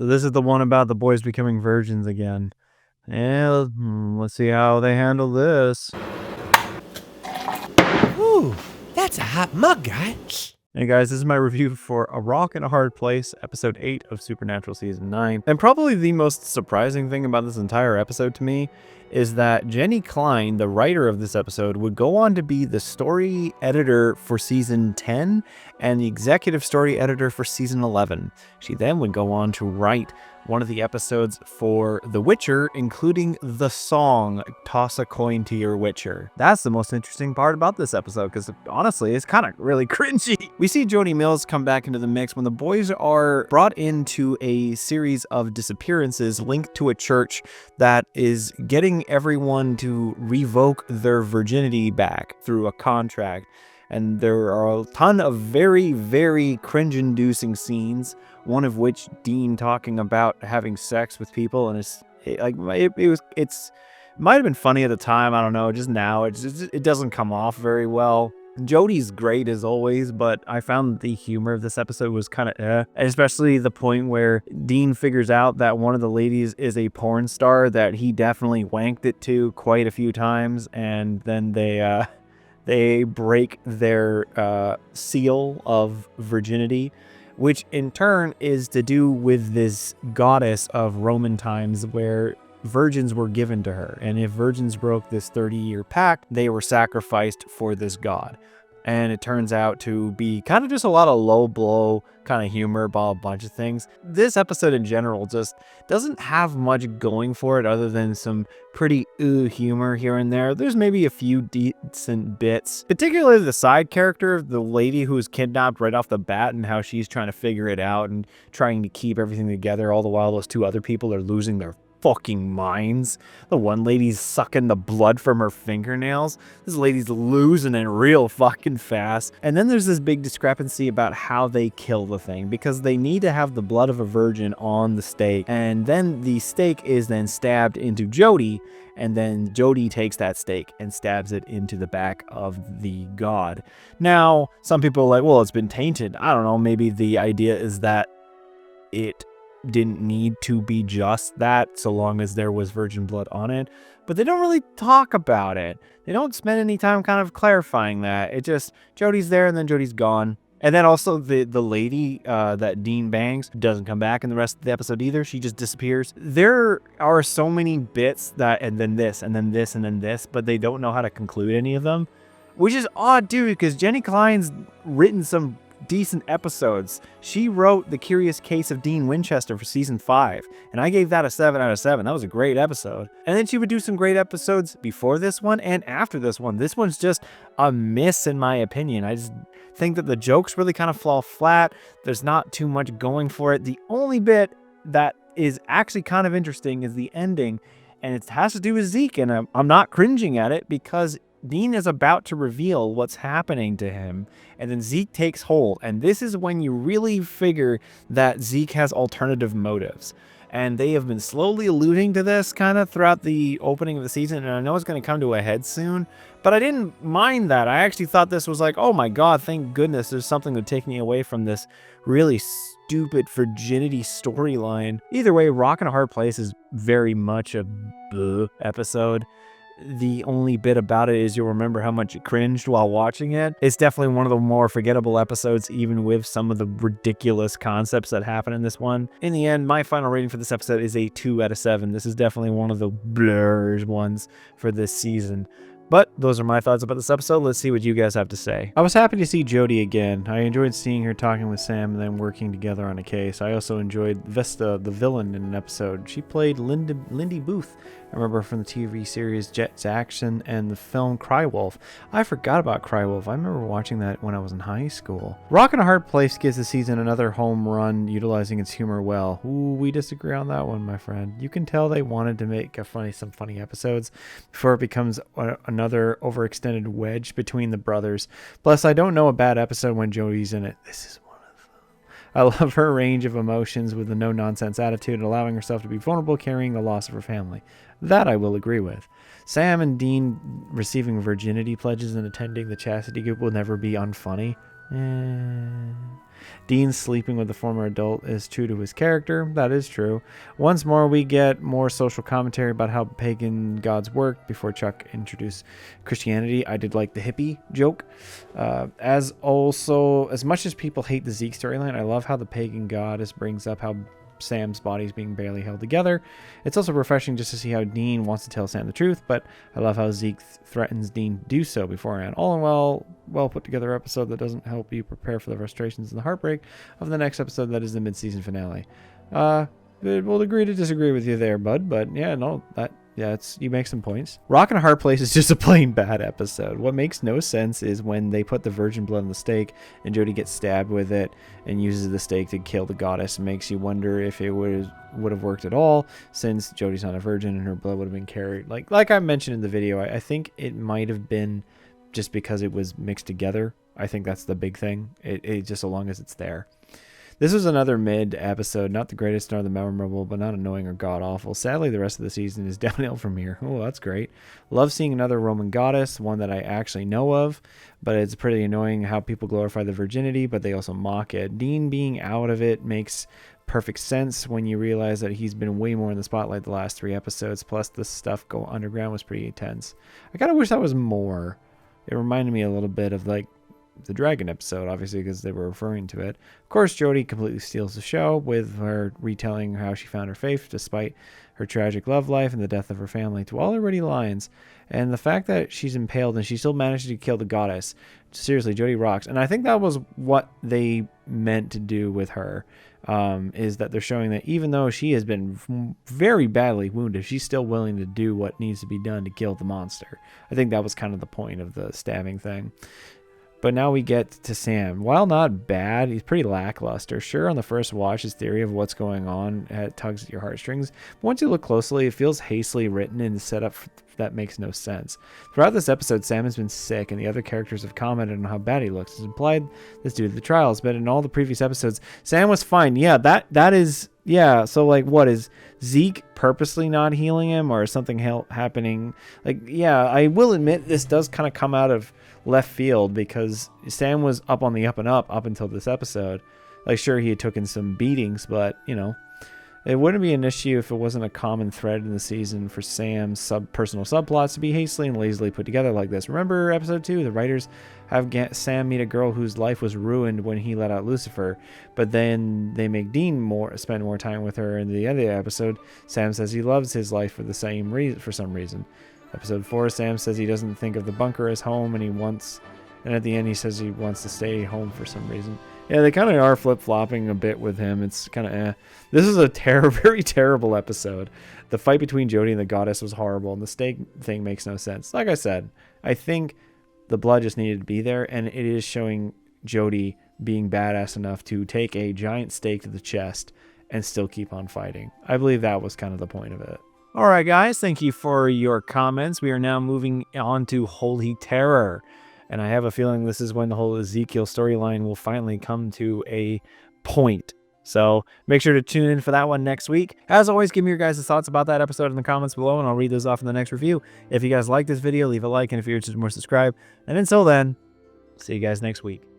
So this is the one about the boys becoming virgins again. Yeah, let's see how they handle this. Ooh, that's a hot mug, guy. Hey guys, this is my review for A Rock in a Hard Place, episode 8 of Supernatural season 9. And probably the most surprising thing about this entire episode to me is that Jenny Klein, the writer of this episode, would go on to be the story editor for season 10 and the executive story editor for season 11. She then would go on to write one of the episodes for The Witcher, including the song Toss a Coin to Your Witcher. That's the most interesting part about this episode, because honestly, it's kind of really cringy. We see Jody Mills come back into the mix when the boys are brought into a series of disappearances linked to a church that is getting everyone to revoke their virginity back through a contract. And there are a ton of very, very cringe-inducing scenes, one of which Dean talking about having sex with people, and it might have been funny at the time, I don't know, just now it doesn't come off very well. Jody's great as always, but I found the humor of this episode was kind of especially the point where Dean figures out that one of the ladies is a porn star that he definitely wanked it to quite a few times, and then they break their seal of virginity, which in turn is to do with this goddess of Roman times where virgins were given to her. And if virgins broke this 30-year pact, they were sacrificed for this god. And it turns out to be kind of just a lot of low blow kind of humor about a bunch of things. This episode in general just doesn't have much going for it other than some pretty humor here and there. There's maybe a few decent bits, particularly the side character, the lady who was kidnapped right off the bat and how she's trying to figure it out and trying to keep everything together all the while those two other people are losing their fucking minds. The one lady's sucking the blood from her fingernails. This lady's losing it real fucking fast. And then there's this big discrepancy about how they kill the thing, because they need to have the blood of a virgin on the stake, and then the stake is then stabbed into Jody, and then Jody takes that stake and stabs it into the back of the god. Now, some people are like, well, it's been tainted. I don't know, maybe the idea is that it didn't need to be just that so long as there was virgin blood on it, but they don't really talk about it. They don't spend any time kind of clarifying that. It just, Jody's there and then Jody's gone. And then also the lady that Dean bangs doesn't come back in the rest of the episode either. She just disappears. There are so many bits that, and then this, and then this, and then this, but they don't know how to conclude any of them, which is odd too, because Jenny Klein's written some decent episodes. She wrote The Curious Case of Dean Winchester for season 5, and I gave that a 7 out of 7. That was a great episode. And then she would do some great episodes before this one and after this one. This one's just a miss in my opinion. I just think that the jokes really kind of fall flat. There's not too much going for it. The only bit that is actually kind of interesting is the ending, and it has to do with Zeke, and I'm not cringing at it because Dean is about to reveal what's happening to him, and then Zeke takes hold, and this is when you really figure that Zeke has alternative motives. And they have been slowly alluding to this kind of throughout the opening of the season, and I know it's going to come to a head soon, but I didn't mind that. I actually thought this was like, oh my god, thank goodness there's something to take me away from this really stupid virginity storyline. Either way, Rock in a Hard Place is very much a bleh episode. The only bit about it is you'll remember how much you cringed while watching it. It's definitely one of the more forgettable episodes, even with some of the ridiculous concepts that happen in this one. In the end, my final rating for this episode is a 2 out of 7. This is definitely one of the blurred ones for this season. But those are my thoughts about this episode. Let's see what you guys have to say. I was happy to see Jody again. I enjoyed seeing her talking with Sam and then working together on a case. I also enjoyed Vesta, the villain, in an episode. She played Lindy Booth. I remember from the TV series Jets Action and the film Cry Wolf. I forgot about Cry Wolf. I remember watching that when I was in high school. Rock in a Hard Place gives the season another home run, utilizing its humor well. Ooh, we disagree on that one, my friend. You can tell they wanted to make some funny episodes before it becomes another overextended wedge between the brothers. Plus, I don't know a bad episode when Jody's in it. This is one of them. I love her range of emotions with the no-nonsense attitude and allowing herself to be vulnerable, carrying the loss of her family. That I will agree with. Sam and Dean receiving virginity pledges and attending the chastity group will never be unfunny. Dean sleeping with the former adult is true to his character. That is true. Once more, we get more social commentary about how pagan gods work before Chuck introduced Christianity. I did like the hippie joke. As much as people hate the Zeke storyline, I love how the pagan goddess brings up how Sam's body is being barely held together. It's also refreshing just to see how Dean wants to tell Sam the truth, but I love how Zeke threatens Dean to do so beforehand. All in well put together episode that doesn't help you prepare for the frustrations and the heartbreak of the next episode that is the mid-season finale. We'll agree to disagree with you there, bud, but yeah, no, you make some points. Rock and a Hard Place is just a plain bad episode. What makes no sense is when they put the virgin blood on the stake and Jody gets stabbed with it and uses the stake to kill the goddess. It makes you wonder if it would have worked at all, since Jody's not a virgin and her blood would have been carried. Like I mentioned in the video, I think it might have been just because it was mixed together. I think that's the big thing. It just so long as it's there. This was another mid episode, not the greatest nor the memorable, but not annoying or god-awful. Sadly, the rest of the season is downhill from here. Oh, that's great. Love seeing another Roman goddess, one that I actually know of, but it's pretty annoying how people glorify the virginity, but they also mock it. Dean being out of it makes perfect sense when you realize that he's been way more in the spotlight the last 3 episodes, plus the stuff go underground was pretty intense. I kind of wish that was more. It reminded me a little bit of like the dragon episode, obviously, because they were referring to it. Of course, Jody completely steals the show with her retelling how she found her faith despite her tragic love life and the death of her family to all her witty lines. And the fact that she's impaled and she still managed to kill the goddess. Seriously, Jody rocks. And I think that was what they meant to do with her, is that they're showing that even though she has been very badly wounded, she's still willing to do what needs to be done to kill the monster. I think that was kind of the point of the stabbing thing. But now we get to Sam. While not bad, he's pretty lackluster. Sure, on the first watch, his theory of what's going on tugs at your heartstrings. But once you look closely, it feels hastily written and set up that makes no sense. Throughout this episode, Sam has been sick, and the other characters have commented on how bad he looks. It's implied this due to the trials, but in all the previous episodes, Sam was fine. Yeah, that is... Yeah, so like what is Zeke purposely not healing him or something happening? Like, yeah, I will admit this does kind of come out of left field because Sam was up on the up and up until this episode. Like, sure, he had taken some beatings, but, you know, it wouldn't be an issue if it wasn't a common thread in the season for Sam's personal subplots to be hastily and lazily put together like this. Remember episode 2? The writers have Sam meet a girl whose life was ruined when he let out Lucifer, but then they make Dean spend more time with her. In the other episode, Sam says he loves his life for some reason. Episode 4, Sam says he doesn't think of the bunker as home, and at the end he says he wants to stay home for some reason. Yeah, they kind of are flip-flopping a bit with him. It's kind of This is a very terrible episode. The fight between Jody and the goddess was horrible, and the stake thing makes no sense. Like I said, I think the blood just needed to be there, and it is showing Jody being badass enough to take a giant stake to the chest and still keep on fighting. I believe that was kind of the point of it. All right, guys, thank you for your comments. We are now moving on to Holy Terror. And I have a feeling this is when the whole Ezekiel storyline will finally come to a point. So make sure to tune in for that one next week. As always, give me your guys' thoughts about that episode in the comments below, and I'll read those off in the next review. If you guys like this video, leave a like, and if you're interested, more subscribe. And until then, see you guys next week.